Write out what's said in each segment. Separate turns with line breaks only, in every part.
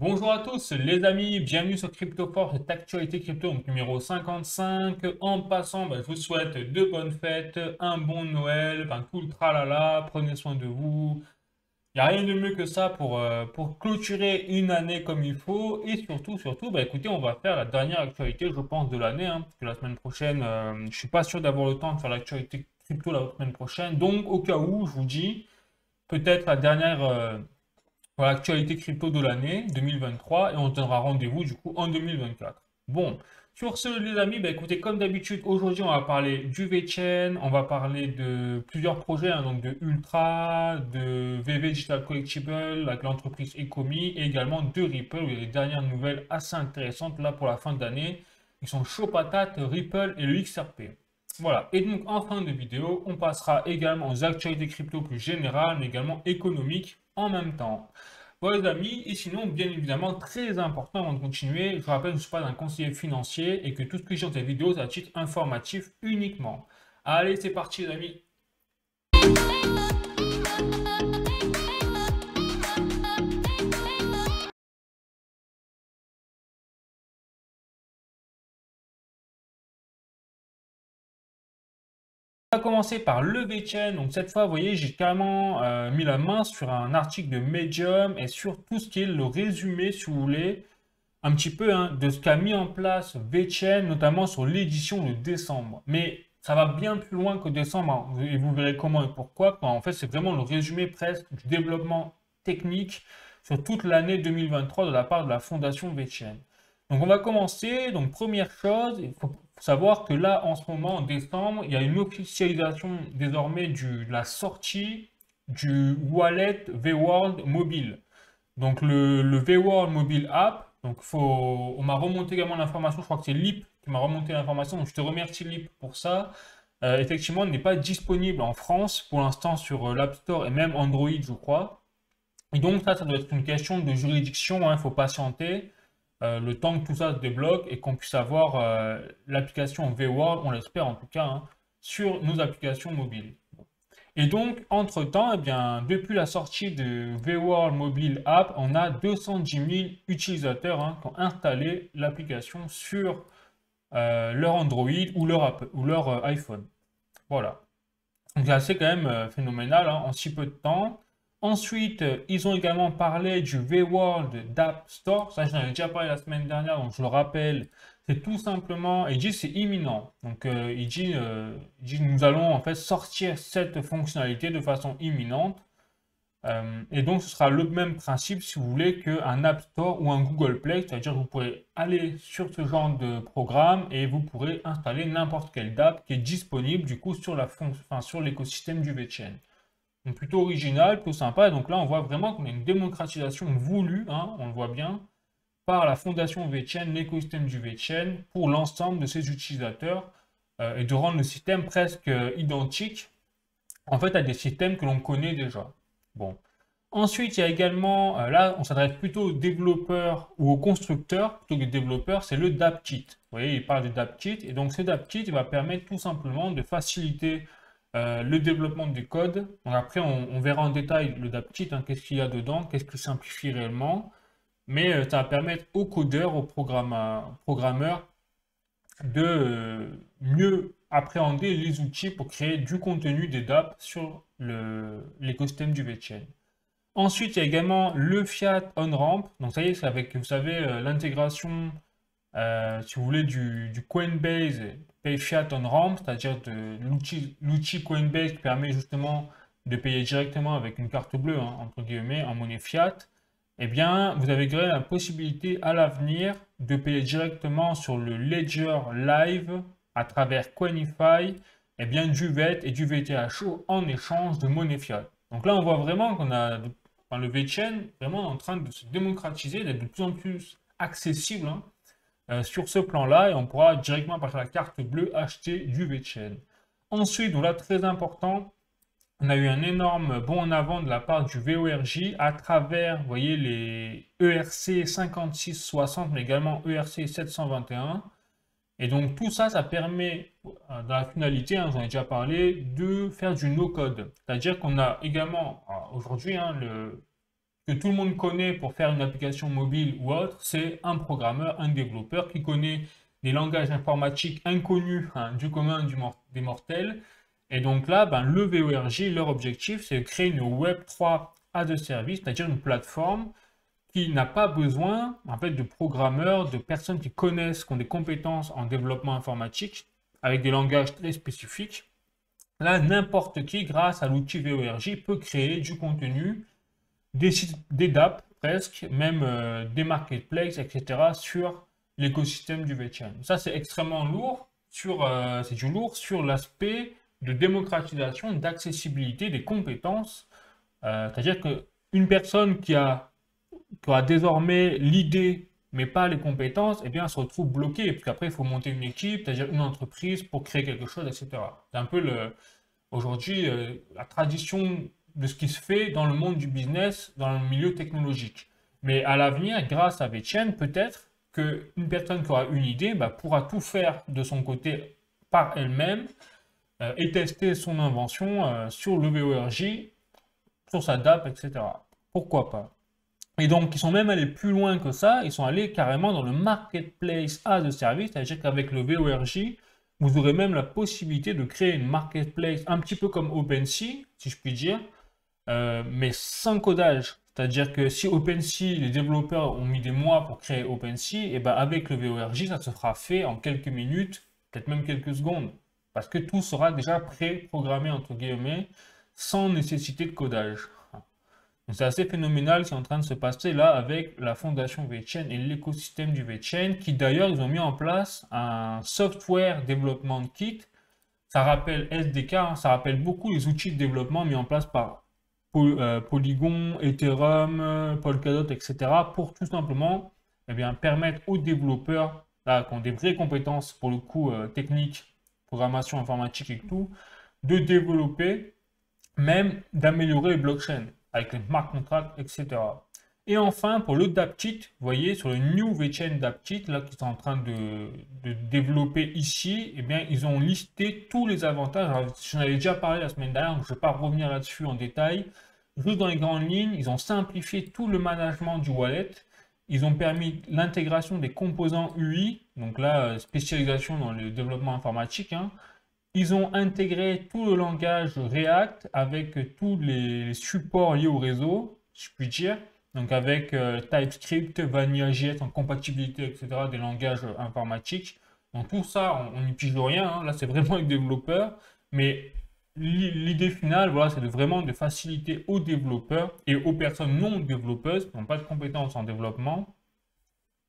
Bonjour à tous les amis, bienvenue sur CryptoFort, cette actualité crypto donc numéro 55. En passant, je vous souhaite de bonnes fêtes, un bon Noël, tout le tralala, prenez soin de vous. Il n'y a rien de mieux que ça pour clôturer une année comme il faut. Et surtout, écoutez, on va faire la dernière actualité, je pense, de l'année, parce que la semaine prochaine, je ne suis pas sûr d'avoir le temps de faire l'actualité crypto la semaine prochaine. Donc, au cas où, je vous dis, peut-être la dernière pour l'actualité crypto de l'année 2023 et on se donnera rendez-vous du coup en 2024. Bon, sur ce les amis, écoutez, comme d'habitude, aujourd'hui on va parler du VeChain, on va parler de plusieurs projets, donc de Ultra, de VV Digital Collectible avec l'entreprise Ecomi et également de Ripple où il y a les dernières nouvelles assez intéressantes là pour la fin d'année. Ils sont chaud patate, Ripple et le XRP. Voilà, et donc en fin de vidéo, on passera également aux actualités crypto plus générales, mais également économiques en même temps. Voilà les amis, et sinon, bien évidemment, très important avant de continuer, je vous rappelle que je ne suis pas un conseiller financier et que tout ce que j'ai dans cette vidéo, c'est à titre informatif uniquement. Allez, c'est parti les amis. On va commencer par le VeChain. Donc cette fois, vous voyez, j'ai carrément mis la main sur un article de Medium et sur tout ce qui est le résumé, si vous voulez, un petit peu de ce qu'a mis en place VeChain, notamment sur l'édition de décembre. Mais ça va bien plus loin que décembre, et vous verrez comment et pourquoi. En fait, c'est vraiment le résumé presque du développement technique sur toute l'année 2023 de la part de la fondation VeChain. Donc on va commencer. Donc première chose, il faut savoir que là, en ce moment, en décembre, il y a une officialisation désormais de la sortie du wallet VWorld mobile. Donc le VWorld Mobile App, on m'a remonté également l'information, je crois que c'est Lip qui m'a remonté l'information, donc je te remercie Lip pour ça. Effectivement, il n'est pas disponible en France pour l'instant sur l'App Store et même Android, je crois. Et donc ça doit être une question de juridiction, il faut patienter le temps que tout ça se débloque et qu'on puisse avoir l'application VWorld, on l'espère en tout cas, sur nos applications mobiles. Et donc, entre-temps, depuis la sortie de VWorld Mobile App, on a 210 000 utilisateurs qui ont installé l'application sur leur Android ou leur iPhone. Voilà. Donc, c'est assez quand même phénoménal en si peu de temps. Ensuite, ils ont également parlé du VWorld d'App Store. Ça, j'en avais déjà parlé la semaine dernière, donc je le rappelle. C'est tout simplement, il dit c'est imminent. Donc il dit nous allons en fait sortir cette fonctionnalité de façon imminente. Et donc ce sera le même principe si vous voulez qu'un App Store ou un Google Play, c'est-à-dire que vous pourrez aller sur ce genre de programme et vous pourrez installer n'importe quelle app qui est disponible du coup sur sur l'écosystème du VeChain. Donc plutôt original, plutôt sympa. Et donc là on voit vraiment qu'on a une démocratisation voulue, on le voit bien par la fondation VeChain, l'écosystème du VeChain, pour l'ensemble de ses utilisateurs et de rendre le système presque identique en fait à des systèmes que l'on connaît déjà. Bon. Ensuite, il y a également, là, on s'adresse plutôt aux développeurs ou aux constructeurs plutôt que aux développeurs, c'est le DAppKit. Vous voyez, il parle de DAppKit et donc ce DAppKit va permettre tout simplement de faciliter le développement du code. Donc après, on verra en détail le DAppKit, qu'est-ce qu'il y a dedans, qu'est-ce qu'il simplifie réellement. Mais ça va permettre aux codeurs, aux programmeurs de mieux appréhender les outils pour créer du contenu des dApps sur l'écosystème du VeChain. Ensuite, il y a également le Fiat On-Ramp. Donc ça y est, c'est avec, vous savez, l'intégration, si vous voulez, du Coinbase Pay Fiat On-Ramp, c'est-à-dire de l'outil Coinbase qui permet justement de payer directement avec une carte bleue, entre guillemets, en monnaie fiat. Eh bien, vous avez créé la possibilité à l'avenir de payer directement sur le Ledger Live à travers Coinify, du VET et du VTHO en échange de monnaie fiat. Donc là, on voit vraiment qu'on a le VeChain vraiment en train de se démocratiser, d'être de plus en plus accessible sur ce plan-là et on pourra directement par la carte bleue acheter du VeChain. Ensuite, donc là, très important, on a eu un énorme bond en avant de la part du VORJ à travers, vous voyez, les ERC 5660, mais également ERC 721. Et donc tout ça, ça permet, dans la finalité, j'en ai déjà parlé, de faire du no-code. C'est-à-dire qu'on a également, aujourd'hui, que tout le monde connaît pour faire une application mobile ou autre, c'est un programmeur, un développeur qui connaît des langages informatiques inconnus hein, du commun des mortels. Et donc là, ben, le VORJ, leur objectif, c'est de créer une Web3 as a service, c'est-à-dire une plateforme qui n'a pas besoin en fait, de programmeurs, de personnes qui connaissent, qui ont des compétences en développement informatique, avec des langages très spécifiques. Là, n'importe qui, grâce à l'outil VORJ, peut créer du contenu, des sites, des dApps presque, même des marketplaces, etc. sur l'écosystème du VeChain. Ça, c'est extrêmement lourd, c'est du lourd sur l'aspect de démocratisation, d'accessibilité des compétences. C'est-à-dire qu'une personne qui aura désormais l'idée, mais pas les compétences, eh bien, elle se retrouve bloquée, parce qu'après, il faut monter une équipe, c'est-à-dire une entreprise pour créer quelque chose, etc. C'est un peu aujourd'hui la tradition de ce qui se fait dans le monde du business, dans le milieu technologique. Mais à l'avenir, grâce à VeChain, peut-être qu'une personne qui aura une idée bah, pourra tout faire de son côté par elle-même et tester son invention sur le VORJ, sur sa dApp, etc. Pourquoi pas? Et donc, ils sont même allés plus loin que ça, ils sont allés carrément dans le marketplace as a service, c'est-à-dire qu'avec le VORJ, vous aurez même la possibilité de créer une marketplace un petit peu comme OpenSea, si je puis dire, mais sans codage. C'est-à-dire que si OpenSea, les développeurs ont mis des mois pour créer OpenSea, et ben avec le VORJ, ça se fera fait en quelques minutes, peut-être même quelques secondes, parce que tout sera déjà pré-programmé, entre guillemets, sans nécessité de codage. C'est assez phénoménal ce qui est en train de se passer là avec la fondation VeChain et l'écosystème du VeChain qui d'ailleurs ils ont mis en place un software development kit. Ça rappelle SDK, hein, ça rappelle beaucoup les outils de développement mis en place par Polygon, Ethereum, Polkadot, etc. pour tout simplement eh bien, permettre aux développeurs là, qui ont des vraies compétences pour le coup techniques, programmation informatique et tout, de développer, même d'améliorer les blockchains avec les smart contracts, etc. Et enfin, pour le dAppKit, vous voyez, sur le New VeChain dAppKit, là, qui est en train de développer ici, eh bien, ils ont listé tous les avantages. J'en avais déjà parlé la semaine dernière, donc je ne vais pas revenir là-dessus en détail. Juste dans les grandes lignes, ils ont simplifié tout le management du wallet. Ils ont permis l'intégration des composants UI, donc là, spécialisation dans le développement informatique, hein. Ils ont intégré tout le langage React avec tous les supports liés au réseau, si je puis dire. Donc avec TypeScript, Vanilla.js en compatibilité, etc. des langages informatiques. Donc tout ça, on n'y pige rien. Hein. Là, c'est vraiment les développeurs. Mais l'idée finale, voilà, c'est vraiment de faciliter aux développeurs et aux personnes non développeuses qui n'ont pas de compétences en développement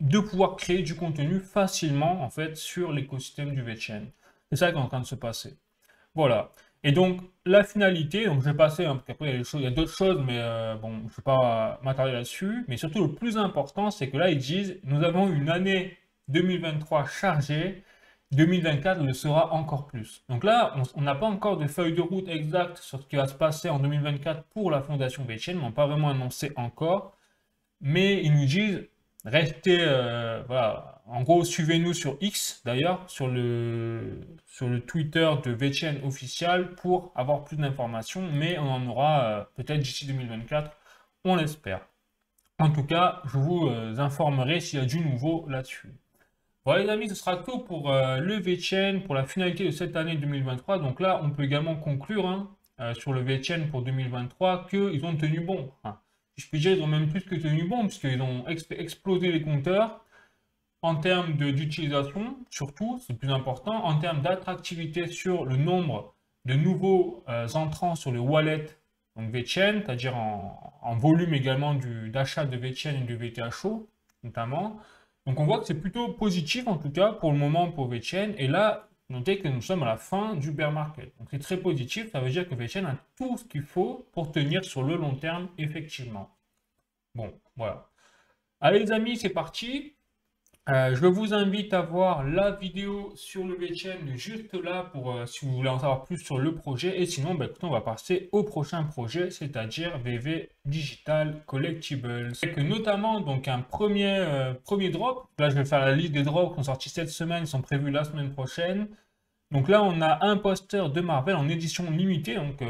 de pouvoir créer du contenu facilement en fait sur l'écosystème du VeChain. C'est ça qui est en train de se passer. Voilà. Et donc, la finalité, donc je vais passer, hein, parce qu'après, il y a d'autres choses, mais bon, je ne vais pas m'attarder là-dessus. Mais surtout, le plus important, c'est que là, ils disent, nous avons une année 2023 chargée, 2024 le sera encore plus. Donc là, on n'a pas encore de feuille de route exacte sur ce qui va se passer en 2024 pour la fondation VeChain, ils n'ont pas vraiment annoncé encore. Mais ils nous disent, restez, voilà, en gros, suivez-nous sur X, d'ailleurs, sur le Twitter de VeChain officiel pour avoir plus d'informations, mais on en aura peut-être d'ici 2024, on l'espère. En tout cas, je vous informerai s'il y a du nouveau là-dessus. Voilà les amis, ce sera tout pour le VeChain, pour la finalité de cette année 2023. Donc là, on peut également conclure hein, sur le VeChain pour 2023 qu'ils ont tenu bon. Hein. Si je puis dire, ils ont même plus que tenu bon, puisqu'ils ont explosé les compteurs en termes d'utilisation, surtout, c'est le plus important, en termes d'attractivité sur le nombre de nouveaux entrants sur le wallet, donc VeChain, c'est-à-dire en volume également d'achat de VeChain et de VTHO, notamment. Donc on voit que c'est plutôt positif, en tout cas, pour le moment pour VeChain. Et là, notez que nous sommes à la fin du bear market. Donc c'est très positif, ça veut dire que VeChain a tout ce qu'il faut pour tenir sur le long terme, effectivement. Bon, voilà. Allez les amis, c'est parti. Je vous invite à voir la vidéo sur le VeChain juste là pour si vous voulez en savoir plus sur le projet. Et sinon, bah, écoutez, on va passer au prochain projet, c'est-à-dire VV Digital Collectibles. Avec notamment donc un premier drop. Là, je vais faire la liste des drops qui sont sortis cette semaine, ils sont prévus la semaine prochaine. Donc là, on a un poster de Marvel en édition limitée, donc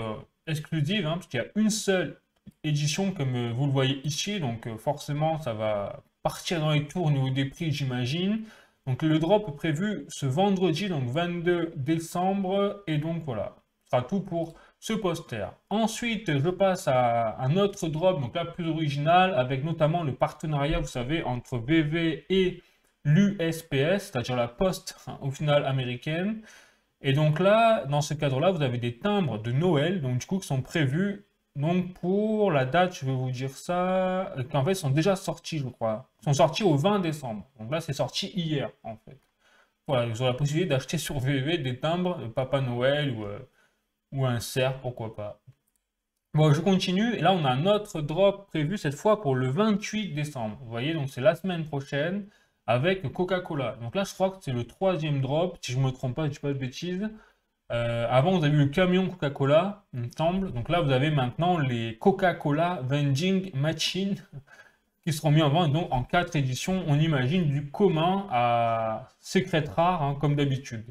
exclusive, hein, parce qu'il y a une seule édition comme vous le voyez ici. Donc forcément, ça va partir dans les tours au niveau des prix, j'imagine. Donc le drop est prévu ce vendredi, donc 22 décembre. Et donc voilà, ce sera tout pour ce poster. Ensuite, je passe à un autre drop, donc là plus original, avec notamment le partenariat, vous savez, entre VV et l'USPS, c'est-à-dire la poste au final américaine. Et donc là, dans ce cadre-là, vous avez des timbres de Noël, donc du coup, qui sont prévus. Donc pour la date, je vais vous dire ça, qu'en fait, ils sont déjà sortis, je crois. Ils sont sortis au 20 décembre. Donc là, c'est sorti hier, en fait. Voilà, ils ont la possibilité d'acheter sur VV des timbres de Papa Noël ou un cerf, pourquoi pas. Bon, je continue. Et là, on a un autre drop prévu cette fois pour le 28 décembre. Vous voyez, donc c'est la semaine prochaine avec Coca-Cola. Donc là, je crois que c'est le troisième drop. Si je ne me trompe pas, je ne dis pas de bêtises. Avant, vous avez eu le camion Coca-Cola, il me semble. Donc là, vous avez maintenant les Coca-Cola Vending Machine qui seront mis en vente donc en 4 éditions. On imagine du commun à secret rare, hein, comme d'habitude.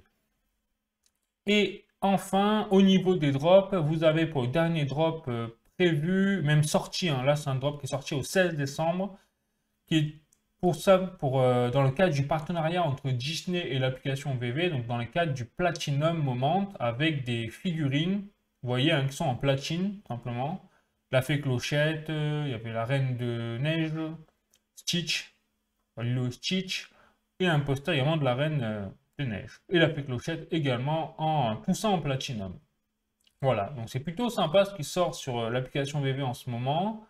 Et enfin, au niveau des drops, vous avez pour le dernier drop prévu, même sorti, hein, là c'est un drop qui est sorti au 16 décembre, qui est pour ça, dans le cadre du partenariat entre Disney et l'application VV, donc dans le cadre du Platinum Moment, avec des figurines, vous voyez, hein, qui sont en platine, simplement. La Fée Clochette, il y avait la Reine de Neige, Stitch, le Stitch, et un poster également de la Reine de Neige. Et la Fée Clochette également en tout ça en platinum. Voilà, donc c'est plutôt sympa ce qui sort sur l'application VV en ce moment.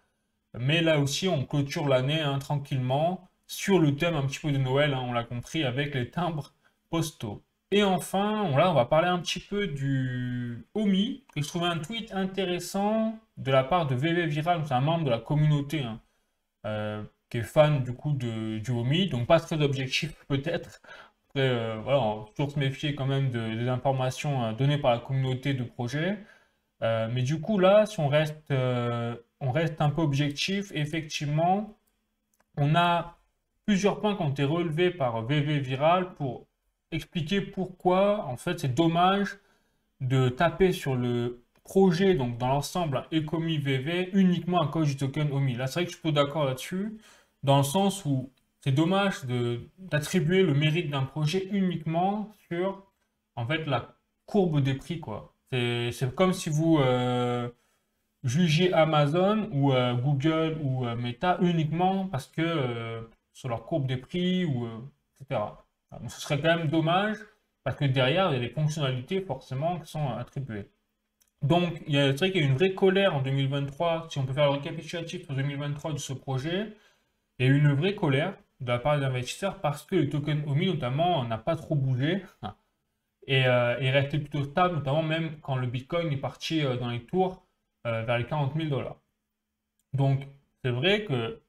Mais là aussi, on clôture l'année hein, tranquillement sur le thème un petit peu de Noël, hein, on l'a compris, avec les timbres postaux. Et enfin, là, on va parler un petit peu du Omi. Et je trouvais un tweet intéressant de la part de VV Viral, c'est un membre de la communauté hein, qui est fan du coup du Omi, donc pas très objectif peut-être. Après, voilà, on va toujours se méfier quand même des informations données par la communauté de projet. Mais du coup, là, si on reste un peu objectif, effectivement, on a plusieurs points qui ont été relevés par VV Viral pour expliquer pourquoi, en fait, c'est dommage de taper sur le projet, donc dans l'ensemble, un Ecomi VV, uniquement à cause du token OMI. Là, c'est vrai que je suis pas d'accord là-dessus, dans le sens où c'est dommage d'attribuer le mérite d'un projet uniquement sur, en fait, la courbe des prix, quoi. C'est comme si vous jugiez Amazon ou Google ou Meta uniquement parce que sur leur courbe des prix ou etc. Donc, ce serait quand même dommage parce que derrière, il y a des fonctionnalités forcément qui sont attribuées. Donc, c'est vrai qu'il y a une vraie colère en 2023, si on peut faire le récapitulatif sur 2023 de ce projet, il y a eu une vraie colère de la part des investisseurs parce que le token OMI notamment n'a pas trop bougé et est resté plutôt stable, notamment même quand le Bitcoin est parti dans les tours vers les 40 000 $. Donc, c'est vrai que,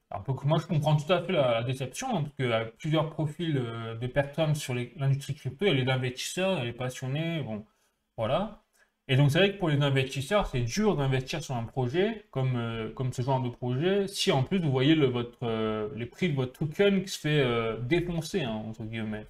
moi je comprends tout à fait la déception, hein, parce qu'il y a plusieurs profils de personnes sur l'industrie crypto, il y a les investisseurs, il y a les passionnés, bon, voilà. Et donc, c'est vrai que pour les investisseurs, c'est dur d'investir sur un projet comme ce genre de projet, si en plus vous voyez les prix de votre token qui se fait défoncer, hein, entre guillemets.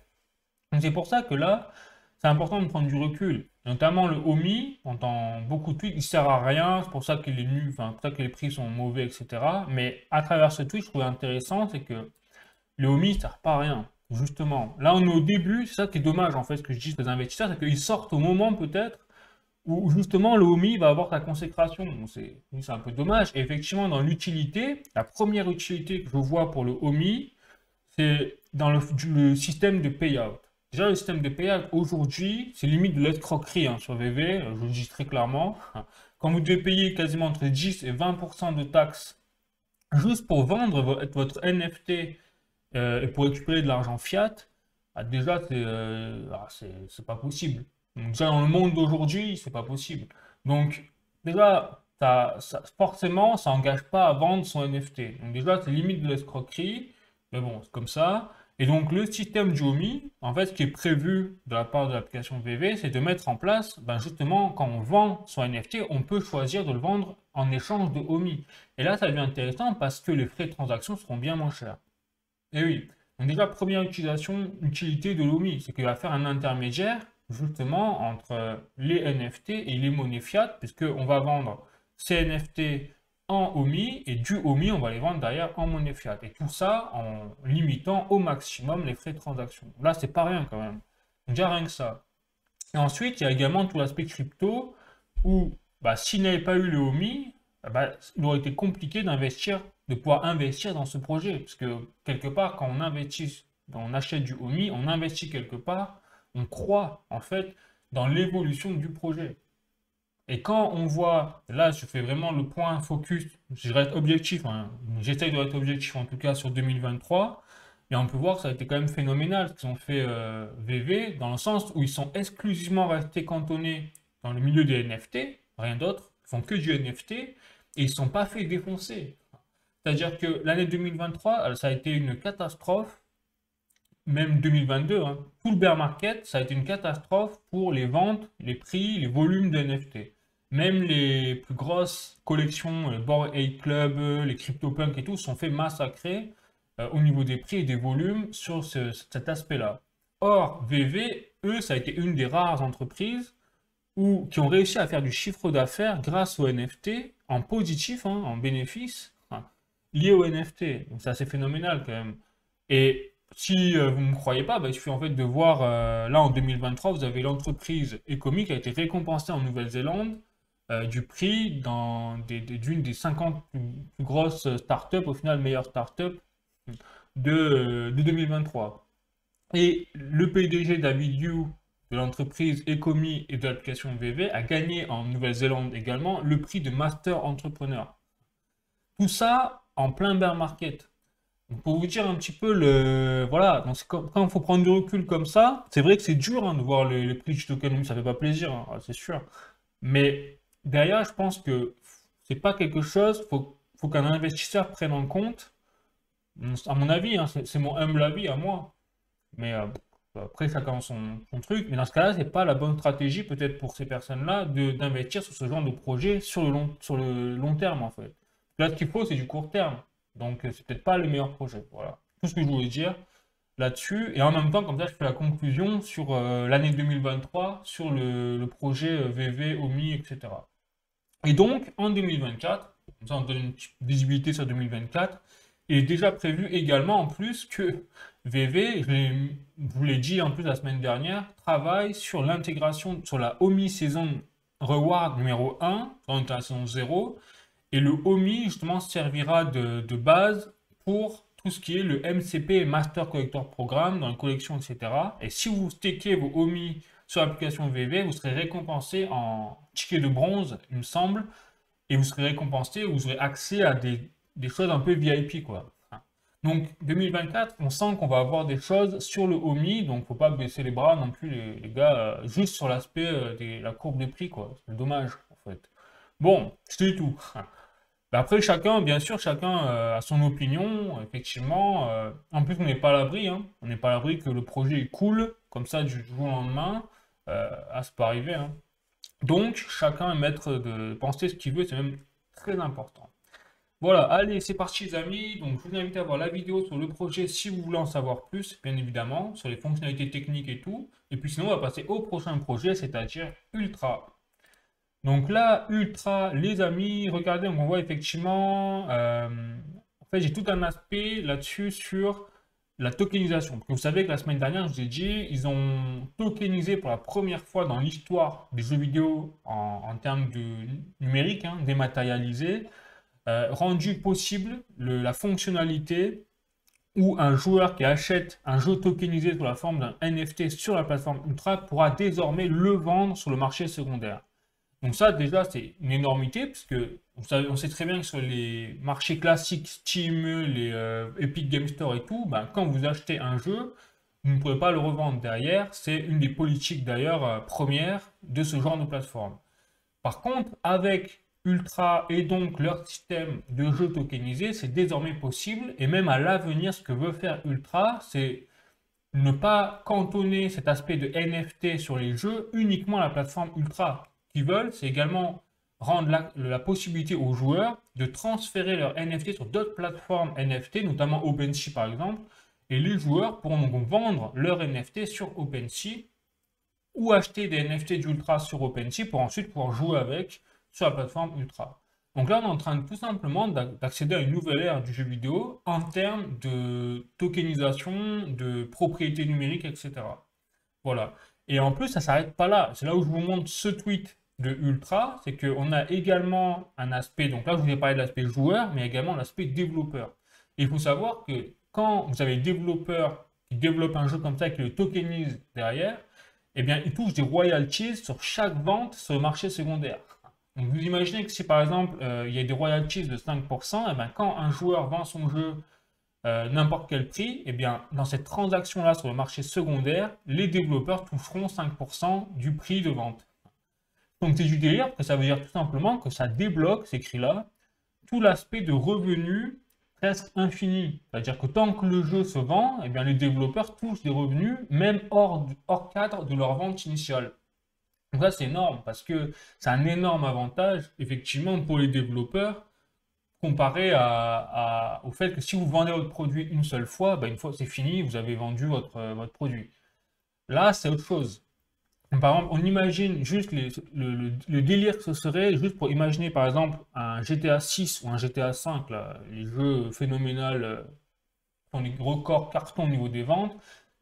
Donc, c'est pour ça que là, c'est important de prendre du recul. Notamment le OMI, on entend beaucoup de tweets, il sert à rien, c'est pour ça qu'il est nul, enfin, pour ça que les prix sont mauvais, etc. Mais à travers ce tweet, je trouvais intéressant, c'est que le OMI ne sert pas à rien. Justement, là on est au début, c'est ça qui est dommage en fait, ce que je dis aux investisseurs, c'est qu'ils sortent au moment peut-être où justement le OMI va avoir sa consécration. C'est un peu dommage. Et effectivement, dans l'utilité, la première utilité que je vois pour le OMI, c'est dans le système de payout. Déjà, le système de payout, aujourd'hui, c'est limite de l'escroquerie hein, sur VV, je le dis très clairement. Quand vous devez payer quasiment entre 10 et 20% de taxes juste pour vendre votre NFT et pour récupérer de l'argent fiat, déjà, c'est pas possible. Donc, déjà, dans le monde d'aujourd'hui, c'est pas possible. Donc, déjà, forcément, ça n'engage pas à vendre son NFT. Donc, déjà, c'est limite de l'escroquerie. Mais bon, c'est comme ça. Et donc, le système du OMI, en fait, ce qui est prévu de la part de l'application VV, c'est de mettre en place, ben justement, quand on vend son NFT, on peut choisir de le vendre en échange de OMI. Et là, ça devient intéressant parce que les frais de transaction seront bien moins chers. Et oui. Donc déjà, première utilité de l'OMI, c'est qu'il va faire un intermédiaire justement entre les NFT et les monnaies fiat, puisqu'on va vendre ces NFT en OMI et du OMI, on va les vendre derrière en monnaie fiat. Et tout ça en limitant au maximum les frais de transaction. Là, c'est pas rien quand même. Déjà rien que ça. Et ensuite, il y a également tout l'aspect crypto où bah, s'il n'avait pas eu le OMI, bah, il aurait été compliqué d'investir, de pouvoir investir dans ce projet. Parce que quelque part, quand on investit, on achète du OMI, on investit quelque part, on croit en fait dans l'évolution du projet. Et quand on voit, là je fais vraiment le point focus, je reste objectif, hein, j'essaye de être objectif en tout cas sur 2023, et on peut voir que ça a été quand même phénoménal ce qu'ils ont fait VV, dans le sens où ils sont exclusivement restés cantonnés dans le milieu des NFT, rien d'autre, ils font que du NFT, et ils ne sont pas fait défoncer. C'est-à-dire que l'année 2023, ça a été une catastrophe, même 2022, hein. Tout le bear market, ça a été une catastrophe pour les ventes, les prix, les volumes de NFT. Même les plus grosses collections, les Bored Ape Club, les CryptoPunk et tout, sont fait massacrer au niveau des prix et des volumes sur cet aspect-là. Or, VV, eux, ça a été une des rares entreprises qui ont réussi à faire du chiffre d'affaires grâce aux NFT en positif, hein, en bénéfice, hein, lié aux NFT. Donc c'est assez phénoménal quand même. Et si vous ne me croyez pas, bah, il suffit en fait de voir, là en 2023, vous avez l'entreprise Ecomi qui a été récompensée en Nouvelle-Zélande du prix d'une des 50 plus grosses startups, au final meilleures startups de 2023. Et le PDG David Yu de l'entreprise Ecomi et de l'application VV a gagné en Nouvelle-Zélande également le prix de Master Entrepreneur. Tout ça en plein bear market. Donc, pour vous dire un petit peu le. Voilà, donc quand il faut prendre du recul comme ça, c'est vrai que c'est dur hein, de voir les prix du token, ça fait pas plaisir, hein, c'est sûr. Mais derrière, je pense que c'est pas quelque chose, faut qu'un investisseur prenne en compte, à mon avis, hein, c'est mon humble avis à moi. Mais après, chacun son truc. Mais dans ce cas-là, c'est pas la bonne stratégie peut-être pour ces personnes-là d'investir sur ce genre de projet sur le long terme en fait. Là, ce qu'il faut, c'est du court terme. Donc, c'est peut-être pas le meilleur projet. Voilà. Tout ce que je voulais dire là-dessus. Et en même temps, comme ça, je fais la conclusion sur l'année 2023, sur le projet VV, OMI, etc. Et donc, en 2024, comme ça on donne une petite visibilité sur 2024, il est déjà prévu également en plus que VV, vous l'ai dit en plus la semaine dernière, travaille sur l'intégration, sur la OMI Season Reward numéro 1, dans la saison 0, et le OMI justement servira de base pour tout ce qui est le MCP Master Collector Programme dans les collections, etc. Et si vous stakez vos OMI sur l'application VV, vous serez récompensé en ticket de bronze, il me semble, et vous serez récompensé, vous aurez accès à des choses un peu VIP, quoi. Donc 2024, on sent qu'on va avoir des choses sur le OMI, donc faut pas baisser les bras non plus les gars, juste sur l'aspect de la courbe des prix, quoi. C'est dommage, en fait. Bon, c'est tout. Ben après, chacun, bien sûr, chacun a son opinion, effectivement. En plus, on n'est pas à l'abri, hein. On n'est pas à l'abri que le projet coule, comme ça, du jour au lendemain. Ça peut arriver, hein. Donc, chacun est maître de penser ce qu'il veut, c'est même très important. Voilà, allez, c'est parti les amis. Donc, je vous invite à voir la vidéo sur le projet si vous voulez en savoir plus, bien évidemment, sur les fonctionnalités techniques et tout. Et puis sinon, on va passer au prochain projet, c'est-à-dire Ultra. Donc là, Ultra, les amis, regardez, on voit effectivement, en fait, j'ai tout un aspect là-dessus sur la tokenisation. Parce que vous savez que la semaine dernière, je vous ai dit, ils ont tokenisé pour la première fois dans l'histoire des jeux vidéo en termes de numérique, hein, dématérialisé, rendu possible la fonctionnalité où un joueur qui achète un jeu tokenisé sous la forme d'un NFT sur la plateforme Ultra pourra désormais le vendre sur le marché secondaire. Donc ça, déjà, c'est une énormité, puisque on sait très bien que sur les marchés classiques, Steam, les Epic Game Store et tout, ben, quand vous achetez un jeu, vous ne pouvez pas le revendre derrière. C'est une des politiques d'ailleurs premières de ce genre de plateforme. Par contre, avec Ultra et donc leur système de jeu tokenisé, c'est désormais possible. Et même à l'avenir, ce que veut faire Ultra, c'est ne pas cantonner cet aspect de NFT sur les jeux uniquement à la plateforme Ultra. Ce qu'ils veulent, c'est également rendre la possibilité aux joueurs de transférer leurs NFT sur d'autres plateformes NFT, notamment OpenSea par exemple, et les joueurs pourront donc vendre leurs NFT sur OpenSea ou acheter des NFT d'Ultra sur OpenSea pour ensuite pouvoir jouer avec sur la plateforme Ultra. Donc là, on est en train de, tout simplement d'accéder à une nouvelle ère du jeu vidéo en termes de tokenisation, de propriété numérique, etc. Voilà. Et en plus, ça s'arrête pas là. C'est là où je vous montre ce tweet de Ultra, c'est qu'on a également un aspect, donc là je vous ai parlé de l'aspect joueur, mais également l'aspect développeur. Et il faut savoir que quand vous avez des développeurs qui développent un jeu comme ça et qui le tokenisent derrière, eh bien ils touchent des royalties sur chaque vente sur le marché secondaire. Donc vous imaginez que si par exemple il y a des royalties de 5%, eh bien, quand un joueur vend son jeu n'importe quel prix, eh bien, dans cette transaction-là sur le marché secondaire, les développeurs toucheront 5% du prix de vente. Donc c'est du délire, que ça veut dire tout simplement que ça débloque, c'est écrit là, tout l'aspect de revenus presque infini. C'est-à-dire que tant que le jeu se vend, eh bien, les développeurs touchent des revenus, même hors cadre de leur vente initiale. Donc ça, c'est énorme, parce que c'est un énorme avantage, effectivement, pour les développeurs, comparé au fait que si vous vendez votre produit une seule fois, ben une fois c'est fini, vous avez vendu votre produit. Là, c'est autre chose. Par exemple, on imagine juste le délire que ce serait, juste pour imaginer par exemple un GTA 6 ou un GTA 5, là, les jeux phénoménaux qui ont des records cartons au niveau des ventes,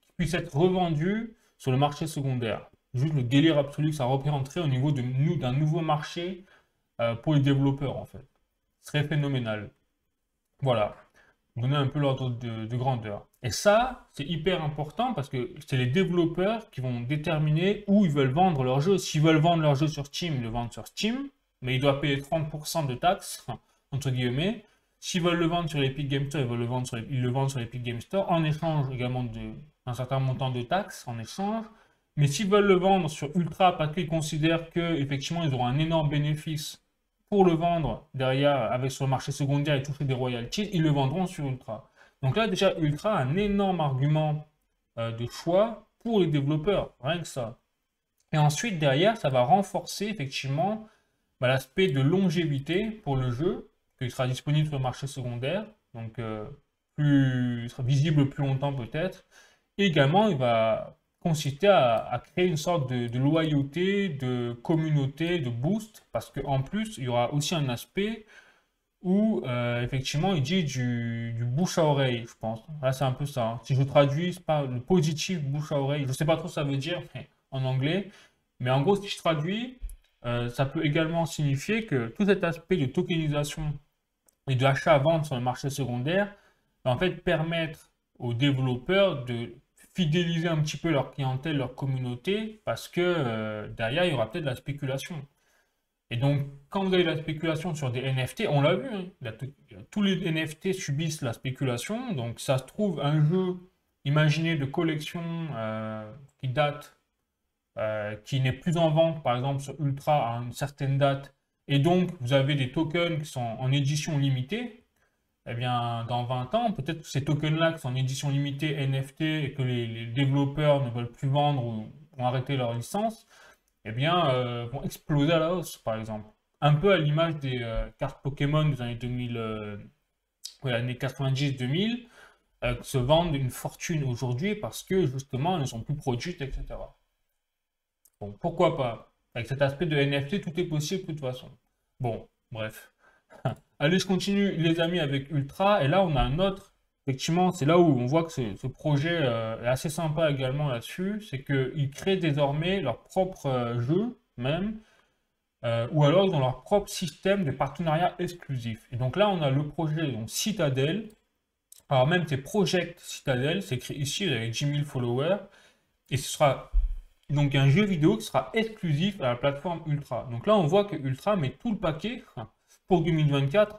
qui puissent être revendus sur le marché secondaire. Juste le délire absolu que ça représenterait au niveau d'un nouveau marché pour les développeurs en fait. Ce serait phénoménal. Voilà, donner un peu l'ordre de grandeur. Et ça, c'est hyper important parce que c'est les développeurs qui vont déterminer où ils veulent vendre leur jeu. S'ils veulent vendre leur jeu sur Steam, ils le vendent sur Steam, mais ils doivent payer 30% de taxes, entre guillemets. S'ils veulent le vendre sur l'Epic Game Store, ils le vendent sur l'Epic Game Store en échange également d'un certain montant de taxes en échange. Mais s'ils veulent le vendre sur Ultra parce qu'ils considèrent qu'effectivement ils auront un énorme bénéfice pour le vendre derrière avec sur le marché secondaire et toucher des royalties, ils le vendront sur Ultra. Donc là déjà Ultra a un énorme argument de choix pour les développeurs, rien que ça. Et ensuite derrière ça va renforcer effectivement l'aspect de longévité pour le jeu, qu'il sera disponible sur le marché secondaire, donc il sera visible plus longtemps peut-être. Et également il va consister à créer une sorte de loyauté, de communauté, de boost, parce qu'en plus, il y aura aussi un aspect où, effectivement, il dit du bouche à oreille, je pense. Là, c'est un peu ça, hein. Si je traduis, c'est pas le positif bouche à oreille. Je sais pas trop ce que ça veut dire en anglais, mais en gros, si je traduis, ça peut également signifier que tout cet aspect de tokenisation et de achat-vente sur le marché secondaire va en fait permettre aux développeurs de fidéliser un petit peu leur clientèle, leur communauté, parce que derrière, il y aura peut-être de la spéculation. Et donc, quand vous avez de la spéculation sur des NFT, on l'a vu, hein, tous les NFT subissent la spéculation. Donc, ça se trouve, un jeu, imaginé de collection qui date, qui n'est plus en vente, par exemple sur Ultra à une certaine date, et donc vous avez des tokens qui sont en édition limitée, eh bien, dans 20 ans, peut-être que ces tokens-là qui sont en édition limitée NFT et que les développeurs ne veulent plus vendre ou ont arrêté leur licence, eh bien, vont exploser à la hausse, par exemple. Un peu à l'image des cartes Pokémon des années 2000, ouais, années 90-2000, qui se vendent une fortune aujourd'hui parce que justement, elles ne sont plus produites, etc. Bon, pourquoi pas? Avec cet aspect de NFT, tout est possible de toute façon. Bon, bref. Allez, je continue les amis avec Ultra. Et là, on a un autre. Effectivement, c'est là où on voit que ce projet est assez sympa également là-dessus. C'est qu'ils créent désormais leur propre jeu, même. Ou alors ils ont leur propre système de partenariat exclusif. Et donc là, on a le projet donc, Citadel. Alors même c'est Project Citadel, c'est écrit ici avec 10 000 followers. Et ce sera donc un jeu vidéo qui sera exclusif à la plateforme Ultra. Donc là, on voit que Ultra met tout le paquet pour 2024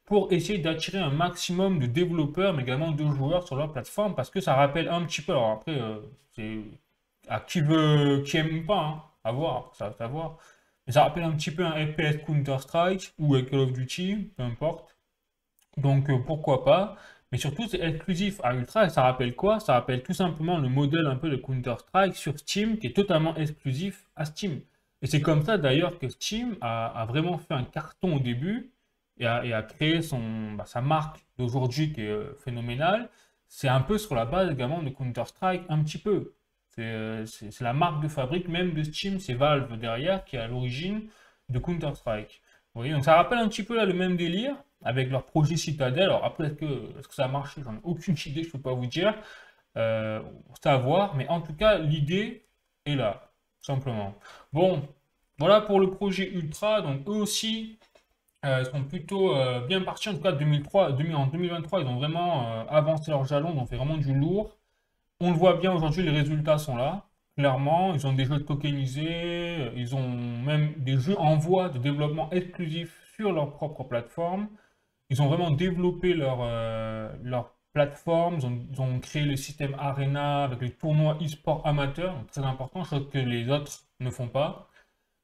pour essayer d'attirer un maximum de développeurs, mais également de joueurs sur leur plateforme, parce que ça rappelle un petit peu, alors après, c'est à qui veut, qui aime pas, à voir, ça va voir. Mais ça rappelle un petit peu un FPS Counter-Strike ou Call of Duty, peu importe. Donc pourquoi pas. Mais surtout, c'est exclusif à Ultra et ça rappelle quoi? Ça rappelle tout simplement le modèle un peu de Counter-Strike sur Steam qui est totalement exclusif à Steam. Et c'est comme ça d'ailleurs que Steam a vraiment fait un carton au début et a créé sa marque d'aujourd'hui qui est phénoménale. C'est un peu sur la base également de Counter-Strike, un petit peu. C'est la marque de fabrique même de Steam, c'est Valve derrière qui est à l'origine de Counter-Strike. Vous voyez, donc ça rappelle un petit peu là le même délire avec leur projet Citadel. Alors après, est-ce que ça a marché? J'en ai aucune idée, je ne peux pas vous dire. C'est à voir, mais en tout cas, l'idée est là, tout simplement. Bon, voilà pour le projet Ultra. Donc eux aussi sont plutôt bien partis. En tout cas, 2023, ils ont vraiment avancé leurs jalons, ils ont fait vraiment du lourd. On le voit bien aujourd'hui, les résultats sont là. Clairement, ils ont des jeux tokenisés, ils ont même des jeux en voie de développement exclusif sur leur propre plateforme. Ils ont vraiment développé leur plateforme, ils ont créé le système Arena avec les tournois e-sport amateurs, donc très important, chose que les autres ne font pas.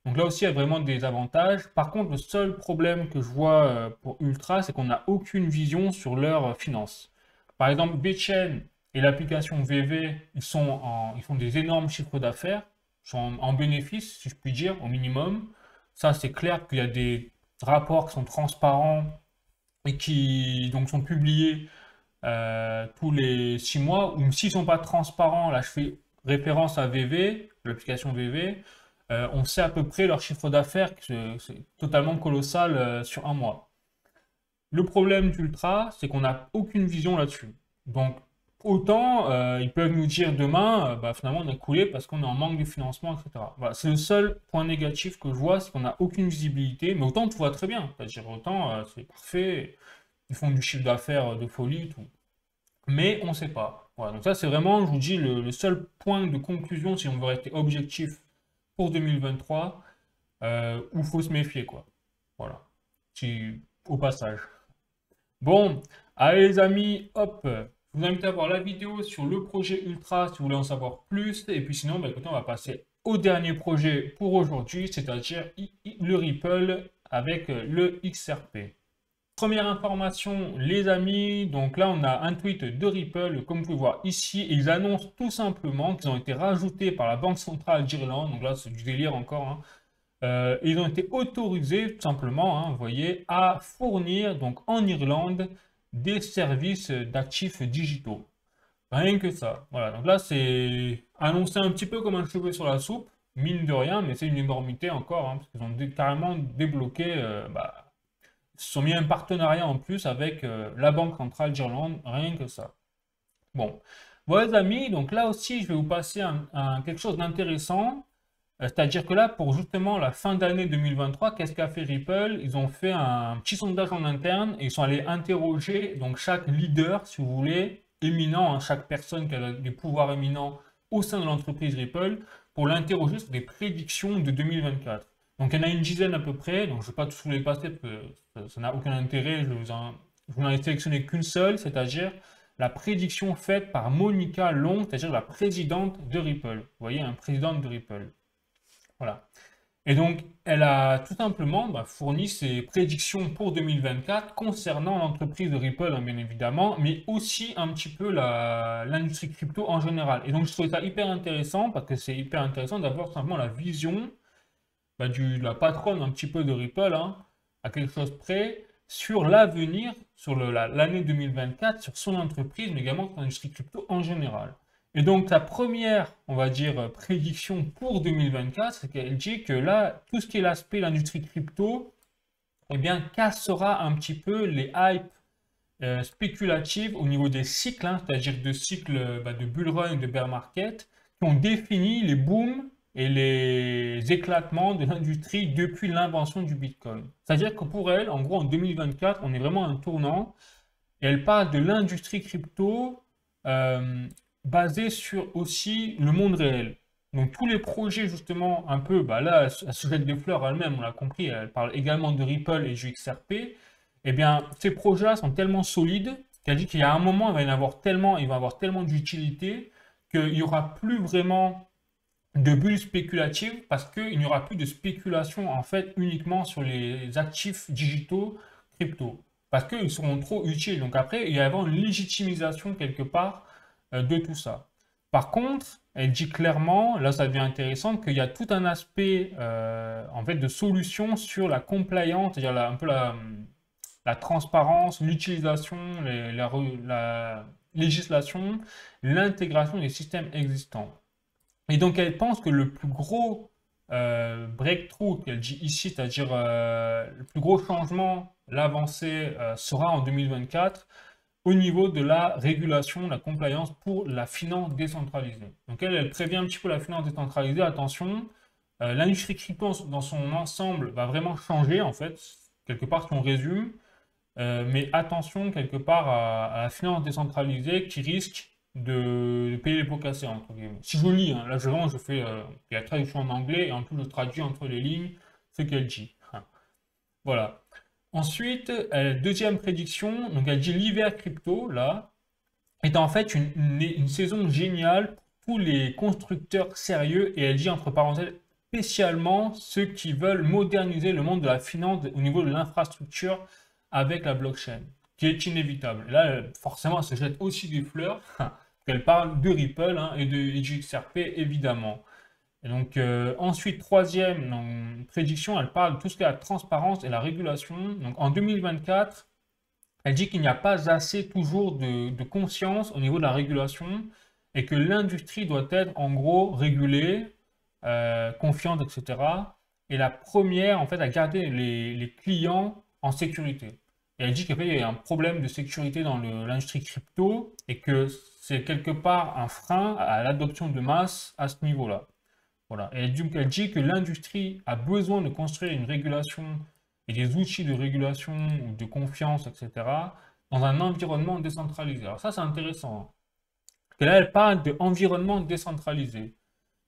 Donc là aussi, il y a vraiment des avantages. Par contre, le seul problème que je vois pour Ultra, c'est qu'on n'a aucune vision sur leurs finances. Par exemple, BitChain et l'application VV, ils font des énormes chiffres d'affaires, sont en bénéfice, si je puis dire, au minimum. Ça, c'est clair qu'il y a des rapports qui sont transparents et qui donc sont publiés tous les 6 mois, ou s'ils ne sont pas transparents, là je fais référence à VV, l'application VV, on sait à peu près leur chiffre d'affaires, c'est totalement colossal sur un mois. Le problème d'Ultra, c'est qu'on n'a aucune vision là-dessus. Donc, autant ils peuvent nous dire demain, bah, finalement on a coulé parce qu'on est en manque de financement, etc. Voilà, c'est le seul point négatif que je vois, c'est qu'on n'a aucune visibilité, mais autant tout va très bien. C'est-à-dire, autant c'est parfait, ils font du chiffre d'affaires de folie, tout. Mais on ne sait pas. Voilà, donc ça, c'est vraiment, je vous dis, le seul point de conclusion, si on veut rester objectif pour 2023, où il faut se méfier, quoi. Voilà. Au passage. Bon, allez les amis, hop, je vous invite à voir la vidéo sur le projet Ultra si vous voulez en savoir plus. Et puis sinon, bah, écoutez, on va passer au dernier projet pour aujourd'hui, c'est-à-dire le Ripple avec le XRP. Première information, les amis, donc là on a un tweet de Ripple, comme vous pouvez voir ici, et ils annoncent tout simplement qu'ils ont été rajoutés par la Banque centrale d'Irlande, donc là c'est du délire encore, hein. Ils ont été autorisés tout simplement, hein, vous voyez, à fournir donc en Irlande des services d'actifs digitaux. Rien que ça. Voilà, donc là c'est annoncé un petit peu comme un cheveu sur la soupe, mine de rien, mais c'est une énormité encore, hein, parce qu'ils ont carrément débloqué, bah, ils se sont mis un partenariat en plus avec la Banque centrale d'Irlande, rien que ça. Bon, voilà les amis, donc là aussi je vais vous passer quelque chose d'intéressant. C'est-à-dire que là, pour justement la fin d'année 2023, qu'est-ce qu'a fait Ripple? Ils ont fait un petit sondage en interne et ils sont allés interroger donc chaque leader, si vous voulez, éminent, hein, chaque personne qui a des pouvoirs éminents au sein de l'entreprise Ripple, pour l'interroger sur des prédictions de 2024. Donc il y en a une dizaine à peu près, donc je ne vais pas tous vous les passer parce que ça n'a aucun intérêt, je vous en ai sélectionné qu'une seule, c'est-à-dire la prédiction faite par Monica Long, c'est-à-dire la présidente de Ripple. Vous voyez, un président de Ripple. Voilà. Et donc, elle a tout simplement fourni ses prédictions pour 2024 concernant l'entreprise de Ripple, hein, bien évidemment, mais aussi un petit peu l'industrie crypto en général. Et donc, je trouvais ça hyper intéressant parce que c'est hyper intéressant d'avoir simplement la vision de la patronne un petit peu de Ripple, hein, à quelque chose près, sur l'avenir, sur l'année 2024, sur son entreprise, mais également sur l'industrie crypto en général. Et donc, la première, on va dire, prédiction pour 2024, c'est qu'elle dit que là, tout ce qui est l'aspect de l'industrie crypto, eh bien, cassera un petit peu les hypes spéculatives au niveau des cycles, hein, c'est-à-dire de cycles de bull run et de bear market, qui ont défini les booms et les éclatements de l'industrie depuis l'invention du Bitcoin. C'est-à-dire que pour elle, en gros, en 2024, on est vraiment à un tournant, et elle parle de l'industrie crypto basée sur aussi le monde réel. Donc tous les projets justement un peu, bah là, elle se jette des fleurs elle-même, on l'a compris, elle parle également de Ripple et du XRP. Eh bien, ces projets-là sont tellement solides qu'elle dit qu'il y a un moment, il va y en avoir tellement, il va y avoir tellement d'utilité qu'il n'y aura plus vraiment de bulles spéculatives parce qu'il n'y aura plus de spéculation en fait uniquement sur les actifs digitaux crypto parce qu'ils seront trop utiles. Donc après, il va y avoir une légitimisation quelque part de tout ça. Par contre, elle dit clairement, là ça devient intéressant, qu'il y a tout un aspect en fait de solution sur la compliance, c'est-à-dire un peu la transparence, l'utilisation, la législation, l'intégration des systèmes existants. Et donc elle pense que le plus gros breakthrough qu'elle dit ici, c'est-à-dire le plus gros changement, l'avancée sera en 2024 au niveau de la régulation, la compliance pour la finance décentralisée. Donc elle prévient un petit peu la finance décentralisée, attention, l'industrie crypto dans son ensemble va vraiment changer en fait, quelque part si on résume, mais attention quelque part à la finance décentralisée qui risque de payer les pots cassés, entre guillemets. Si je lis, hein, là je fais la traduction en anglais et en plus je traduis entre les lignes ce qu'elle dit. Voilà. Ensuite, deuxième prédiction, donc elle dit l'hiver crypto, là, est en fait une saison géniale pour tous les constructeurs sérieux, et elle dit entre parenthèses, spécialement ceux qui veulent moderniser le monde de la finance au niveau de l'infrastructure avec la blockchain, qui est inévitable. Et là, forcément, elle se jette aussi des fleurs, qu'elle parle de Ripple hein, et du XRP, évidemment. Et donc, ensuite, troisième prédiction, elle parle de tout ce qui est la transparence et la régulation. Donc, en 2024, elle dit qu'il n'y a pas assez toujours de conscience au niveau de la régulation et que l'industrie doit être en gros régulée, confiante, etc. Et la première, en fait, à garder les clients en sécurité. Et elle dit qu'il y a un problème de sécurité dans l'industrie crypto et que c'est quelque part un frein à l'adoption de masse à ce niveau-là. Voilà. Et donc, elle dit que l'industrie a besoin de construire une régulation et des outils de régulation ou de confiance, etc., dans un environnement décentralisé. Alors ça, c'est intéressant. Hein. Et là, elle parle d'environnement décentralisé.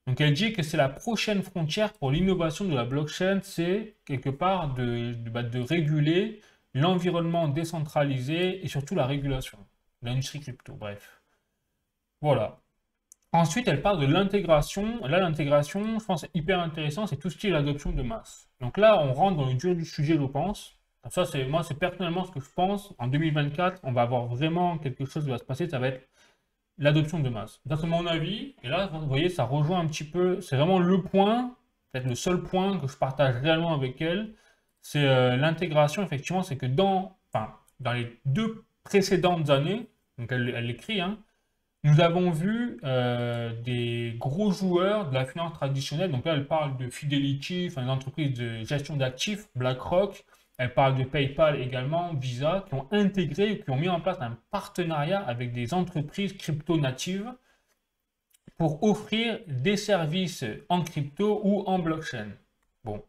Donc, elle dit que c'est la prochaine frontière pour l'innovation de la blockchain, c'est quelque part de réguler l'environnement décentralisé et surtout la régulation de l'industrie crypto. Bref. Voilà. Ensuite, elle parle de l'intégration. Là, l'intégration, je pense, c'est hyper intéressant, c'est tout ce qui est l'adoption de masse. Donc là, on rentre dans le dur du sujet, je pense. Ça, c'est personnellement ce que je pense. En 2024, on va avoir vraiment quelque chose qui va se passer, ça va être l'adoption de masse. Ça, c'est mon avis. Et là, vous voyez, ça rejoint un petit peu, c'est vraiment le point, peut-être le seul point que je partage réellement avec elle, c'est l'intégration, effectivement, c'est que dans les 2 précédentes années, donc elle l'écrit, hein, nous avons vu des gros joueurs de la finance traditionnelle. Donc là, elle parle de Fidelity, enfin, des entreprises de gestion d'actifs, BlackRock. Elle parle de PayPal également, Visa, qui ont intégré, qui ont mis en place un partenariat avec des entreprises crypto-natives pour offrir des services en crypto ou en blockchain. Bon.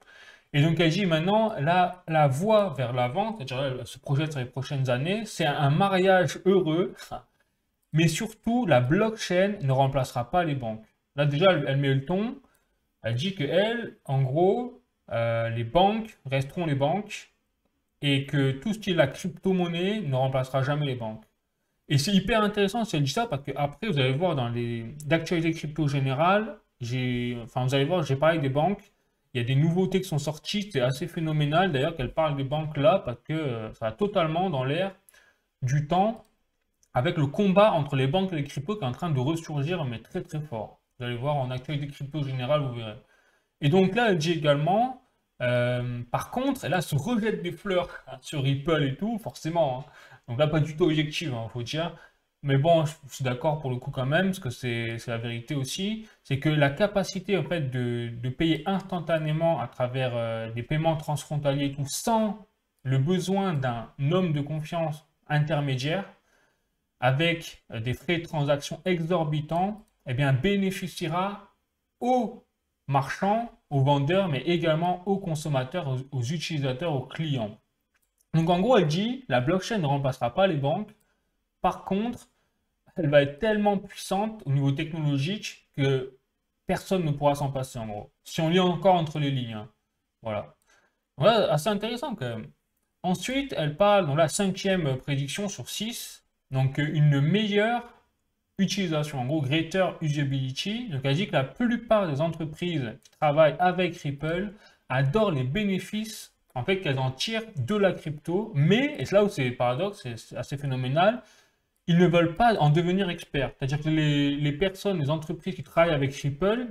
Et donc, elle dit maintenant, la voie vers l'avant, c'est-à-dire elle se projette sur les prochaines années, c'est un mariage heureux. Mais surtout, la blockchain ne remplacera pas les banques. Là, déjà, elle met le ton. Elle dit que elle, en gros, les banques resteront les banques et que tout ce qui est la crypto-monnaie ne remplacera jamais les banques. Et c'est hyper intéressant si elle dit ça parce que après, vous allez voir dans les d'actualité crypto générale, vous allez voir, j'ai parlé des banques. Il y a des nouveautés qui sont sorties, c'est assez phénoménal d'ailleurs qu'elle parle des banques là parce que ça va totalement dans l'air du temps, avec le combat entre les banques et les cryptos qui est en train de ressurgir, mais très très fort. Vous allez voir en actualité crypto générale, vous verrez. Et donc là, elle dit également, par contre, elle se rejette des fleurs hein, sur Ripple et tout, forcément. Hein. Donc là, pas du tout objectif, il faut dire. Mais bon, je suis d'accord pour le coup quand même, parce que c'est la vérité aussi. C'est que la capacité en fait de payer instantanément à travers des paiements transfrontaliers et tout, sans le besoin d'un homme de confiance intermédiaire, avec des frais de transaction exorbitants, eh bien, bénéficiera aux marchands, aux vendeurs, mais également aux consommateurs, aux utilisateurs, aux clients. Donc en gros, elle dit, la blockchain ne remplacera pas les banques. Par contre, elle va être tellement puissante au niveau technologique que personne ne pourra s'en passer en gros. Si on lit encore entre les lignes. Hein. Voilà. Voilà, assez intéressant quand même. Ensuite, elle parle dans la 5e prédiction sur 6, donc une meilleure utilisation, en gros greater usability. Donc elle dit que la plupart des entreprises qui travaillent avec Ripple adorent les bénéfices en fait qu'elles en tirent de la crypto, mais, et c'est là où c'est paradoxe, c'est assez phénoménal, ils ne veulent pas en devenir experts. C'est-à-dire que les personnes, les entreprises qui travaillent avec Ripple,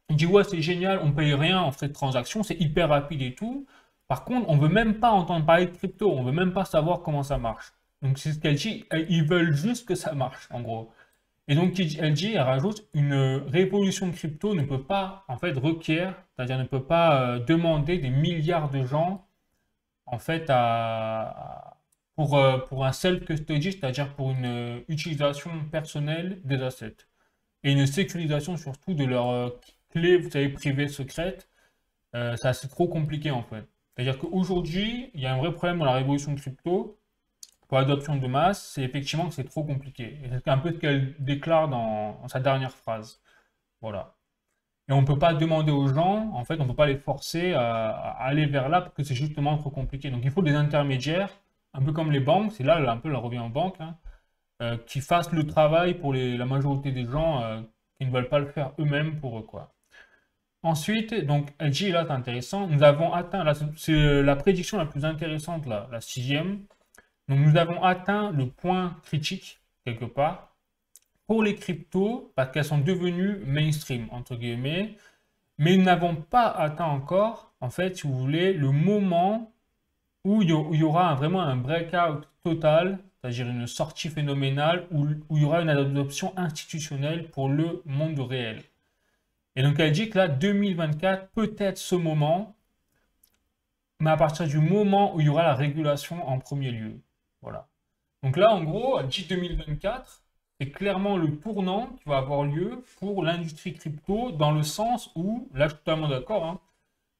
ils disent ouais c'est génial, on ne paye rien en frais de transaction, c'est hyper rapide et tout. Par contre, on ne veut même pas entendre parler de crypto, on ne veut même pas savoir comment ça marche. Donc c'est ce qu'elle dit, ils veulent juste que ça marche en gros. Et donc LG elle rajoute une révolution de crypto ne peut pas en fait requiert, c'est-à-dire ne peut pas demander des milliards de gens en fait pour un self-custody, c'est-à-dire pour une utilisation personnelle des assets et une sécurisation surtout de leurs clés, vous savez, privées secrètes. C'est trop compliqué en fait. C'est-à-dire qu'aujourd'hui, il y a un vrai problème dans la révolution de crypto pour l'adoption de masse, c'est effectivement que c'est trop compliqué. Et c'est un peu ce qu'elle déclare dans sa dernière phrase. Voilà. Et on ne peut pas demander aux gens, en fait, on ne peut pas les forcer à aller vers là parce que c'est justement trop compliqué. Donc il faut des intermédiaires, un peu comme les banques, c'est là un peu la revient en banque, hein, qui fassent le travail pour la majorité des gens qui ne veulent pas le faire eux-mêmes pour eux, quoi. Ensuite, donc LG, là, c'est intéressant. Nous avons atteint, là, c'est la prédiction la plus intéressante, là, la sixième. Donc, nous avons atteint le point critique, quelque part, pour les cryptos, parce qu'elles sont devenues mainstream, entre guillemets. Mais nous n'avons pas atteint encore, en fait, si vous voulez, le moment où il y aura vraiment un breakout total, c'est-à-dire une sortie phénoménale, où il y aura une adoption institutionnelle pour le monde réel. Et donc elle dit que là, 2024 peut être ce moment, mais à partir du moment où il y aura la régulation en premier lieu. Voilà. Donc là, en gros, elle dit 2024, c'est clairement le tournant qui va avoir lieu pour l'industrie crypto, dans le sens où, là je suis totalement d'accord, hein,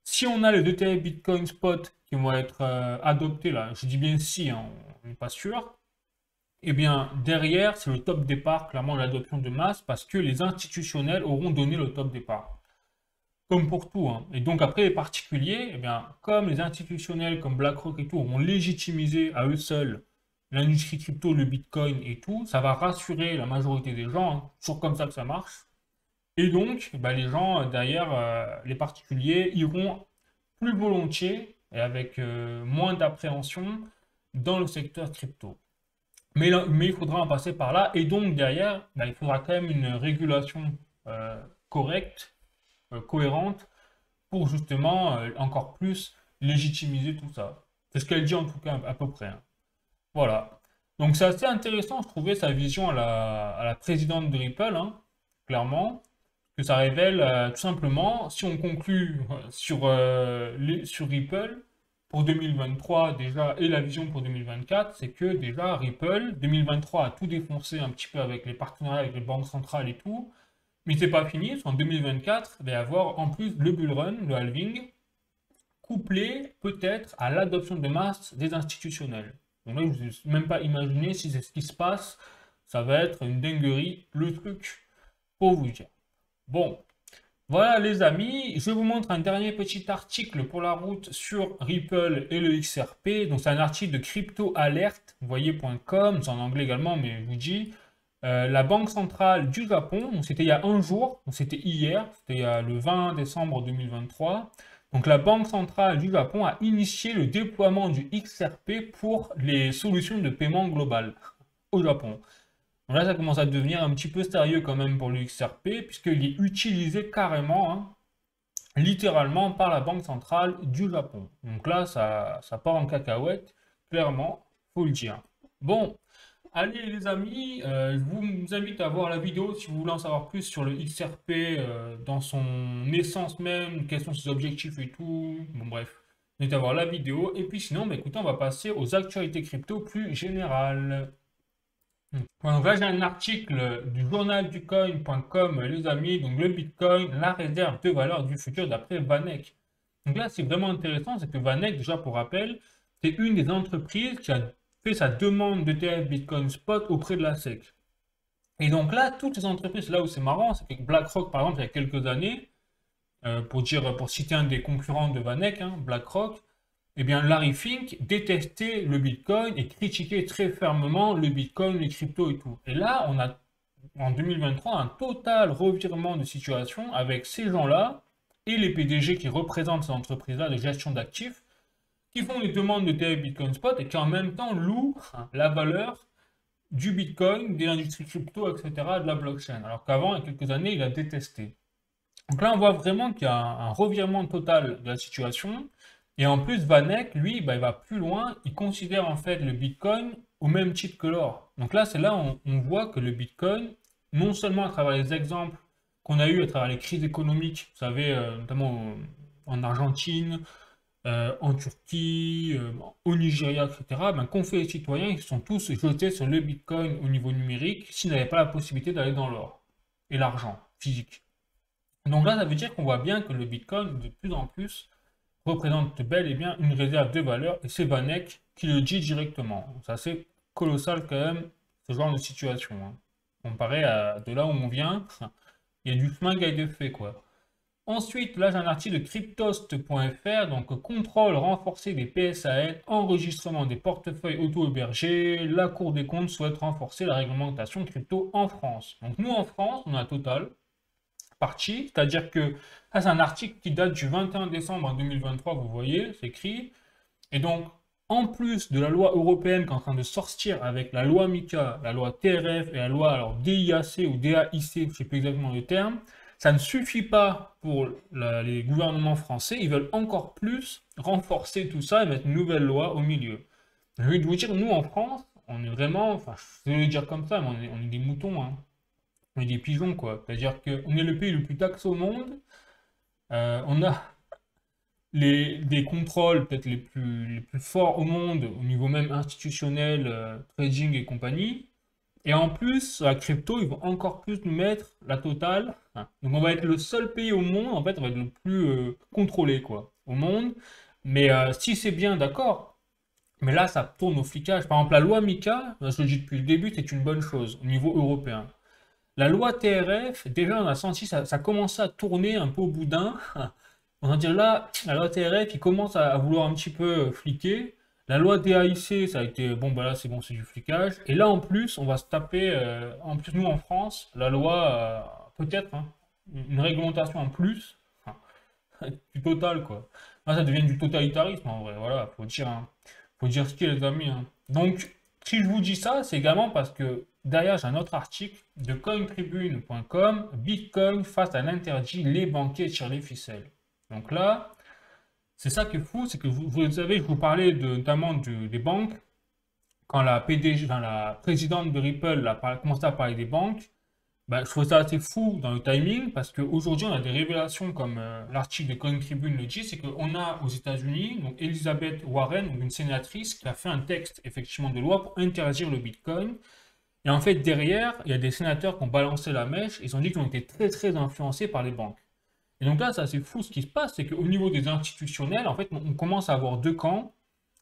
si on a les ETF Bitcoin Spot qui vont être adoptés, là, je dis bien si, hein, on n'est pas sûr, eh bien, derrière, c'est le top départ, clairement, l'adoption de masse, parce que les institutionnels auront donné le top départ. Comme pour tout, hein. Et donc, après, les particuliers, eh bien, comme les institutionnels, comme BlackRock et tout, auront légitimisé à eux seuls l'industrie crypto, le Bitcoin et tout, ça va rassurer la majorité des gens, hein. Toujours comme ça que ça marche. Et donc, bah, les gens, derrière, les particuliers, iront plus volontiers et avec moins d'appréhension dans le secteur crypto. Mais il faudra en passer par là. Et donc, derrière, bah, il faudra quand même une régulation correcte, cohérente, pour justement encore plus légitimiser tout ça. C'est ce qu'elle dit en tout cas à peu près, hein. Voilà. Donc, c'est assez intéressant, je trouvais, sa vision à la présidente de Ripple, hein, clairement, que ça révèle tout simplement, si on conclut sur Ripple, pour 2023 déjà, et la vision pour 2024, c'est que déjà Ripple, 2023 a tout défoncé un petit peu avec les partenariats avec les banques centrales et tout, mais c'est pas fini, parce qu'en 2024, il va y avoir en plus le bull run, le halving, couplé peut-être à l'adoption de masse des institutionnels. Donc là, je ne sais même pas imaginer si c'est ce qui se passe, ça va être une dinguerie, le truc, pour vous dire. Bon, voilà les amis, je vous montre un dernier petit article pour la route sur Ripple et le XRP. Donc c'est un article de Crypto Alert, vous voyez.com, c'est en anglais également, mais je vous dis, la Banque centrale du Japon, donc c'était il y a un jour, donc c'était hier, c'était le 20 décembre 2023. Donc la Banque centrale du Japon a initié le déploiement du XRP pour les solutions de paiement global au Japon. Donc là, ça commence à devenir un petit peu sérieux quand même pour le XRP, puisqu'il est utilisé carrément, hein, littéralement, par la Banque centrale du Japon. Donc là, ça part en cacahuète, clairement, faut le dire. Bon, allez les amis, je vous invite à voir la vidéo si vous voulez en savoir plus sur le XRP dans son essence même, quels sont ses objectifs et tout. Bon bref, n'hésitez à voir la vidéo. Et puis sinon, bah, écoutez, on va passer aux actualités crypto plus générales. Voilà, donc là, j'ai un article du journalducoin.com, les amis. Donc, le Bitcoin, la réserve de valeur du futur d'après Vanek. Donc là, c'est vraiment intéressant, c'est que Vanek, déjà pour rappel, c'est une des entreprises qui a fait sa demande d'ETF Bitcoin Spot auprès de la SEC. Et donc là, toutes ces entreprises, là où c'est marrant, c'est que BlackRock, par exemple, il y a quelques années, pour citer un des concurrents de Vanek, hein, BlackRock, eh bien, Larry Fink détestait le Bitcoin et critiquait très fermement le Bitcoin, les cryptos et tout. Et là, on a en 2023 un total revirement de situation avec ces gens-là et les PDG qui représentent ces entreprises-là de gestion d'actifs qui font les demandes de TF Bitcoin Spot et qui en même temps louent la valeur du Bitcoin, de l'industrie crypto, etc., de la blockchain. Alors qu'avant, il y a quelques années, il a détesté. Donc là, on voit vraiment qu'il y a un revirement total de la situation. Et en plus, Vanek, lui, bah, il va plus loin. Il considère en fait le Bitcoin au même titre que l'or. Donc là, c'est là où on voit que le Bitcoin non seulement à travers les exemples qu'on a eu à travers les crises économiques, vous savez, notamment en Argentine, en Turquie, au Nigeria, etc., ben, qu'ont fait les citoyens? Ils se sont tous jetés sur le Bitcoin au niveau numérique s'ils n'avaient pas la possibilité d'aller dans l'or et l'argent physique. Donc là, ça veut dire qu'on voit bien que le Bitcoin, de plus en plus, représente bel et bien une réserve de valeur, et c'est Vanek qui le dit directement. C'est assez colossal quand même, ce genre de situation, hein. Comparé à de là où on vient, il y a du chemin qui a été fait, quoi. Ensuite, là j'ai un article de cryptost.fr, donc contrôle renforcé des PSAN, enregistrement des portefeuilles auto-hébergés, la Cour des comptes souhaite renforcer la réglementation crypto en France. Donc nous en France, on a Total, partie, c'est-à-dire que ça c'est un article qui date du 21 décembre 2023, vous voyez, c'est écrit, et donc en plus de la loi européenne qui est en train de sortir avec la loi MiCA, la loi TRF et la loi alors DIAC ou DAIC, je ne sais plus exactement le terme, ça ne suffit pas pour les gouvernements français, ils veulent encore plus renforcer tout ça et mettre une nouvelle loi au milieu. Je vais vous dire, nous en France, on est vraiment, enfin je vais le dire comme ça, mais on est des moutons, hein. On est des pigeons, quoi. C'est-à-dire qu'on est le pays le plus taxé au monde. On a des contrôles peut-être les plus forts au monde, au niveau même institutionnel, trading et compagnie. Et en plus, la crypto, ils vont encore plus nous mettre la totale, hein. Donc on va être le seul pays au monde, en fait, on va être le plus contrôlé, quoi, au monde. Mais si c'est bien, d'accord. Mais là, ça tourne au flicage. Par exemple, la loi MiCA, je le dis depuis le début, c'est une bonne chose au niveau européen. La loi TRF, déjà on a senti ça commençait à tourner un peu au boudin. On va dire là, la loi TRF, il commence à vouloir un petit peu fliquer. La loi DAIC, ça a été bon, bah là c'est bon, c'est du flicage. Et là en plus, on va se taper, en plus nous en France, la loi, peut-être, hein, une réglementation en plus, enfin, du total quoi. Là ça devient du totalitarisme en vrai, voilà, faut dire, hein. Faut dire ce qu'il y a les amis, hein. Donc, si je vous dis ça, c'est également parce que derrière, j'ai un autre article de cointribune.com, Bitcoin face à l'interdit, les banquiers tirent les ficelles. Donc là, c'est ça qui est fou, c'est que vous savez, je vous parlais notamment des banques, quand la PDG, enfin, la présidente de Ripple a commencé à parler des banques, bah, je trouve ça assez fou dans le timing parce qu'aujourd'hui, on a des révélations comme l'article de Coin Tribune le dit, c'est qu'on a aux États-Unis donc Elizabeth Warren, donc une sénatrice, qui a fait un texte effectivement de loi pour interdire le Bitcoin. Et en fait, derrière, il y a des sénateurs qui ont balancé la mèche, ils ont dit qu'ils ont été très très influencés par les banques. Et donc là, c'est assez fou ce qui se passe, c'est qu'au niveau des institutionnels, en fait, on commence à avoir deux camps.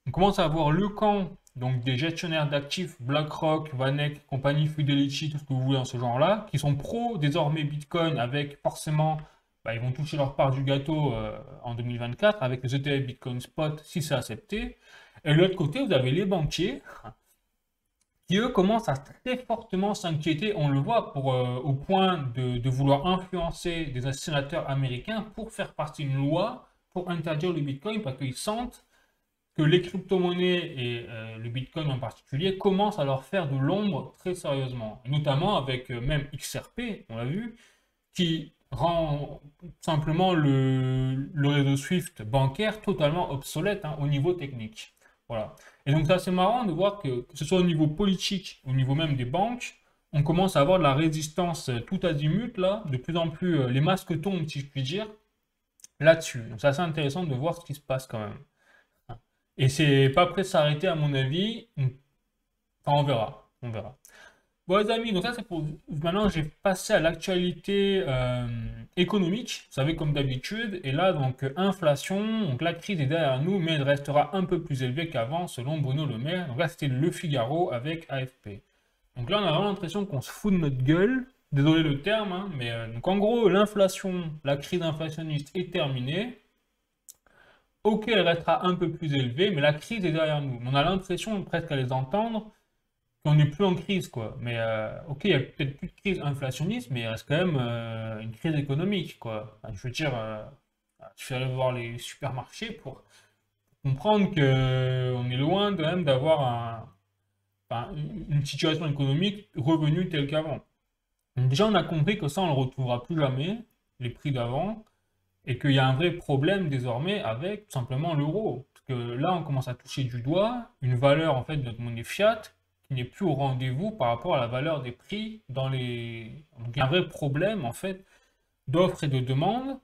On commence à avoir le camp donc des gestionnaires d'actifs, BlackRock, Vanek, compagnie Fidelity, tout ce que vous voulez dans ce genre-là, qui sont pro désormais Bitcoin avec forcément, bah, ils vont toucher leur part du gâteau en 2024 avec les ETF Bitcoin Spot si c'est accepté. Et de l'autre côté, vous avez les banquiers qui eux commencent à très fortement s'inquiéter, on le voit, au point de vouloir influencer des sénateurs américains pour faire passer une loi pour interdire le Bitcoin parce qu'ils sentent que les crypto-monnaies et le Bitcoin en particulier commencent à leur faire de l'ombre très sérieusement. Et notamment avec même XRP, on l'a vu, qui rend simplement le réseau Swift bancaire totalement obsolète, hein, au niveau technique. Voilà. Et donc c'est assez marrant de voir que ce soit au niveau politique, au niveau même des banques, on commence à avoir de la résistance tout azimut, là, de plus en plus, les masques tombent, si je puis dire, là-dessus. Donc c'est assez intéressant de voir ce qui se passe quand même. Et c'est pas prêt de s'arrêter à mon avis. Enfin, on verra. On verra. Bon les amis, donc ça c'est pour... Maintenant j'ai passé à l'actualité économique, vous savez comme d'habitude. Et là donc inflation, donc la crise est derrière nous, mais elle restera un peu plus élevée qu'avant selon Bruno Le Maire. Donc là c'était Le Figaro avec AFP. Donc là on a vraiment l'impression qu'on se fout de notre gueule. Désolé le terme, hein, mais donc en gros l'inflation, la crise inflationniste est terminée. Ok, elle restera un peu plus élevée, mais la crise est derrière nous. On a l'impression, presque à les entendre, qu'on n'est plus en crise, quoi. Mais ok, il y a peut-être plus de crise inflationniste, mais il reste quand même une crise économique, quoi. Enfin, je veux dire, je suis allé voir les supermarchés pour comprendre que on est loin quand même d'avoir enfin, une situation économique revenue telle qu'avant. Donc déjà, on a compris que ça, on ne le retrouvera plus jamais, les prix d'avant. Et qu'il y a un vrai problème désormais avec tout simplement l'euro. Parce que là, on commence à toucher du doigt une valeur en fait de notre monnaie fiat qui n'est plus au rendez-vous par rapport à la valeur des prix dans les... Donc, il y a un vrai problème, en fait, d'offres et de demandes.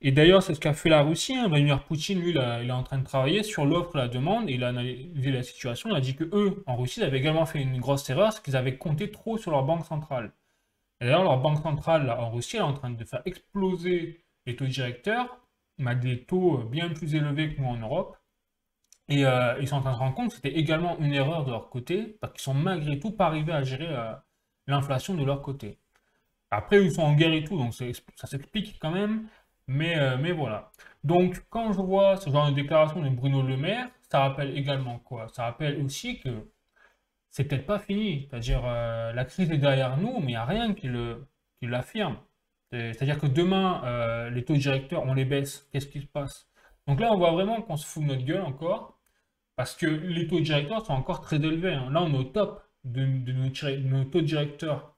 Et d'ailleurs, c'est ce qu'a fait la Russie, hein. Vladimir Poutine, lui, il est en train de travailler sur l'offre et la demande, et il a analysé la situation. Il a dit que eux, en Russie, ils avaient également fait une grosse erreur, c'est qu'ils avaient compté trop sur leur banque centrale. Et d'ailleurs, leur banque centrale, là, en Russie, elle est en train de faire exploser les taux directeurs, à des taux bien plus élevés que nous en Europe. Et ils sont en train de se rendre compte que c'était également une erreur de leur côté, parce qu'ils sont malgré tout pas arrivés à gérer l'inflation de leur côté. Après, ils sont en guerre et tout, donc ça s'explique quand même, mais voilà. Donc, quand je vois ce genre de déclaration de Bruno Le Maire, ça rappelle également quoi? Ça rappelle aussi que c'est peut-être pas fini. C'est-à-dire, la crise est derrière nous, mais il n'y a rien qui l'affirme. C'est-à-dire que demain, les taux directeurs, on les baisse. Qu'est-ce qui se passe? Donc là, on voit vraiment qu'on se fout de notre gueule encore, parce que les taux directeurs sont encore très élevés, hein. Là, on est au top de nos taux directeurs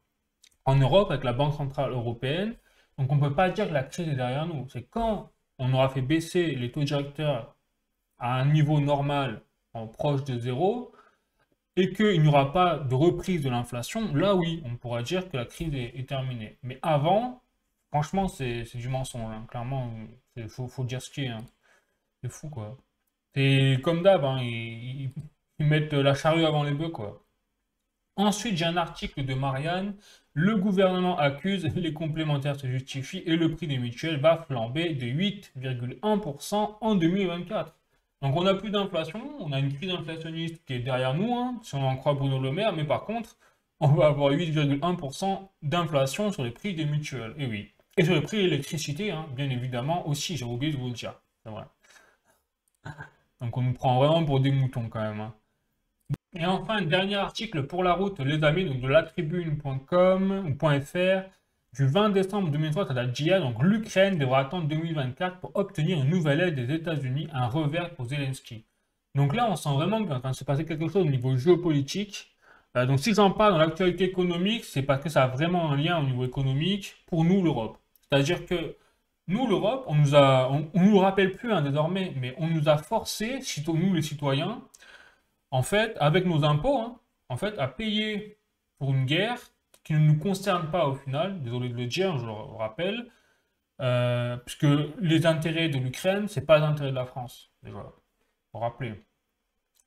en Europe avec la Banque Centrale Européenne. Donc on ne peut pas dire que la crise est derrière nous. C'est quand on aura fait baisser les taux directeurs à un niveau normal, en proche de zéro, et qu'il n'y aura pas de reprise de l'inflation, là oui, on pourra dire que la crise est terminée. Mais avant, franchement, c'est du mensonge, hein. Clairement, faut dire ce qui est, hein. C'est fou, quoi. C'est comme d'hab, hein, ils mettent la charrue avant les bœufs, quoi. Ensuite, j'ai un article de Marianne. Le gouvernement accuse, les complémentaires se justifient et le prix des mutuelles va flamber de 8,1% en 2024. Donc on n'a plus d'inflation, on a une crise inflationniste qui est derrière nous, hein, si on en croit Bruno Le Maire, mais par contre, on va avoir 8,1% d'inflation sur les prix des mutuelles. Et oui. Et sur le prix de l'électricité, hein, bien évidemment aussi, j'ai oublié de vous le dire. C'est vrai. Donc on nous prend vraiment pour des moutons quand même, hein. Et enfin, un dernier article pour la route, les amis, donc de latribune.com ou .fr du 20 décembre 2003 à la GIA. Donc l'Ukraine devra attendre 2024 pour obtenir une nouvelle aide des États-Unis, un revers pour Zelensky. Donc là, on sent vraiment qu'il est en train de se passer quelque chose au niveau géopolitique. Donc si j'en parle dans l'actualité économique, c'est parce que ça a vraiment un lien au niveau économique pour nous, l'Europe. C'est-à-dire que nous, l'Europe, on nous le rappelle plus, hein, désormais, mais on nous a forcé, nous les citoyens, en fait, avec nos impôts, hein, en fait, à payer pour une guerre qui ne nous concerne pas au final, désolé de le dire, je le rappelle, puisque les intérêts de l'Ukraine, c'est pas les intérêts de la France, déjà, pour rappeler.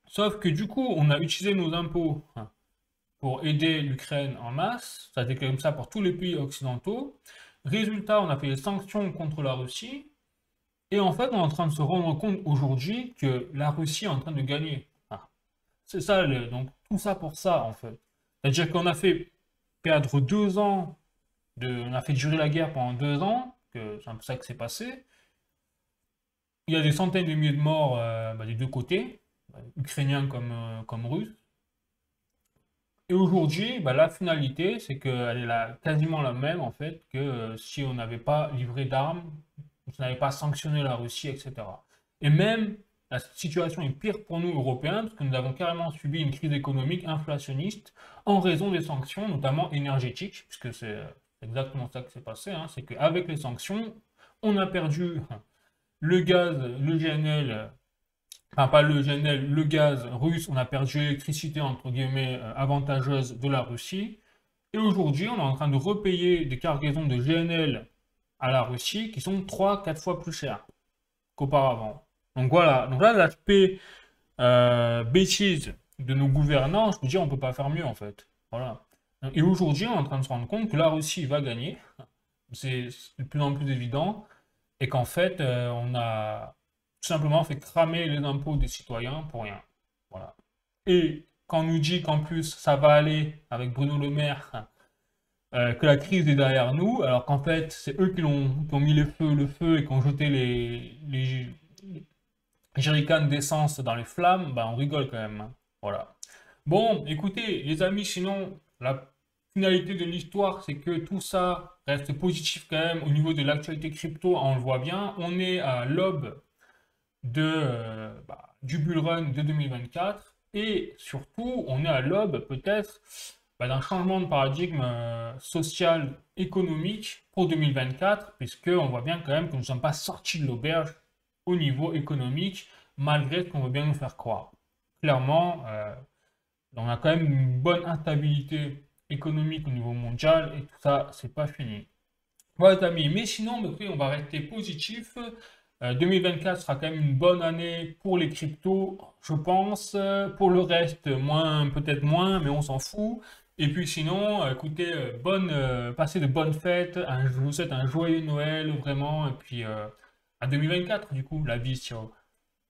Sauf que du coup, on a utilisé nos impôts, hein, pour aider l'Ukraine en masse, ça a été comme ça pour tous les pays occidentaux. Résultat, on a fait des sanctions contre la Russie, et en fait, on est en train de se rendre compte aujourd'hui que la Russie est en train de gagner. C'est ça, donc tout ça pour ça, en fait. C'est-à-dire qu'on a fait perdre 2 ans, on a fait durer la guerre pendant 2 ans, que c'est un peu ça que s'est passé. Il y a des centaines de milliers de morts des deux côtés, ukrainiens comme russes. Et aujourd'hui, la finalité, c'est qu'elle est quasiment la même, en fait, que si on n'avait pas livré d'armes, si on n'avait pas sanctionné la Russie, etc. Et même, la situation est pire pour nous, Européens, parce que nous avons carrément subi une crise économique inflationniste en raison des sanctions, notamment énergétiques, puisque c'est exactement ça qui s'est passé, hein. C'est qu'avec les sanctions, on a perdu le gaz, le GNL, enfin pas le GNL, le gaz russe, on a perdu l'électricité, entre guillemets, avantageuse de la Russie. Et aujourd'hui, on est en train de repayer des cargaisons de GNL à la Russie qui sont 3-4 fois plus chères qu'auparavant. Donc voilà, donc là l'aspect bêtise de nos gouvernants, je peux dire on peut pas faire mieux en fait. Voilà. Et aujourd'hui on est en train de se rendre compte que la Russie va gagner, c'est de plus en plus évident, et qu'en fait on a tout simplement fait cramer les impôts des citoyens pour rien. Voilà. Et quand on nous dit qu'en plus ça va aller avec Bruno Le Maire, que la crise est derrière nous, alors qu'en fait c'est eux qui ont mis le feu et qui ont jeté les jerrycans d'essence dans les flammes, on rigole quand même, hein. Voilà. Bon, écoutez, les amis, sinon, la finalité de l'histoire, c'est que tout ça reste positif quand même au niveau de l'actualité crypto, on le voit bien. On est à l'aube du bull run de 2024 et surtout, on est à l'aube peut-être d'un changement de paradigme social, économique pour 2024, puisqu'on voit bien quand même que nous ne sommes pas sortis de l'auberge au niveau économique, malgré ce qu'on veut bien nous faire croire. Clairement, On a quand même une bonne instabilité économique au niveau mondial et tout ça, c'est pas fini. Voilà, les amis. Mais sinon, bah, écoutez, on va rester positif. 2024 sera quand même une bonne année pour les cryptos, je pense. Pour le reste, moins, peut-être moins, mais on s'en fout. Et puis sinon, écoutez, passez de bonnes fêtes. Je vous souhaite un joyeux Noël, vraiment. Et puis à 2024, du coup, la vie, ciao.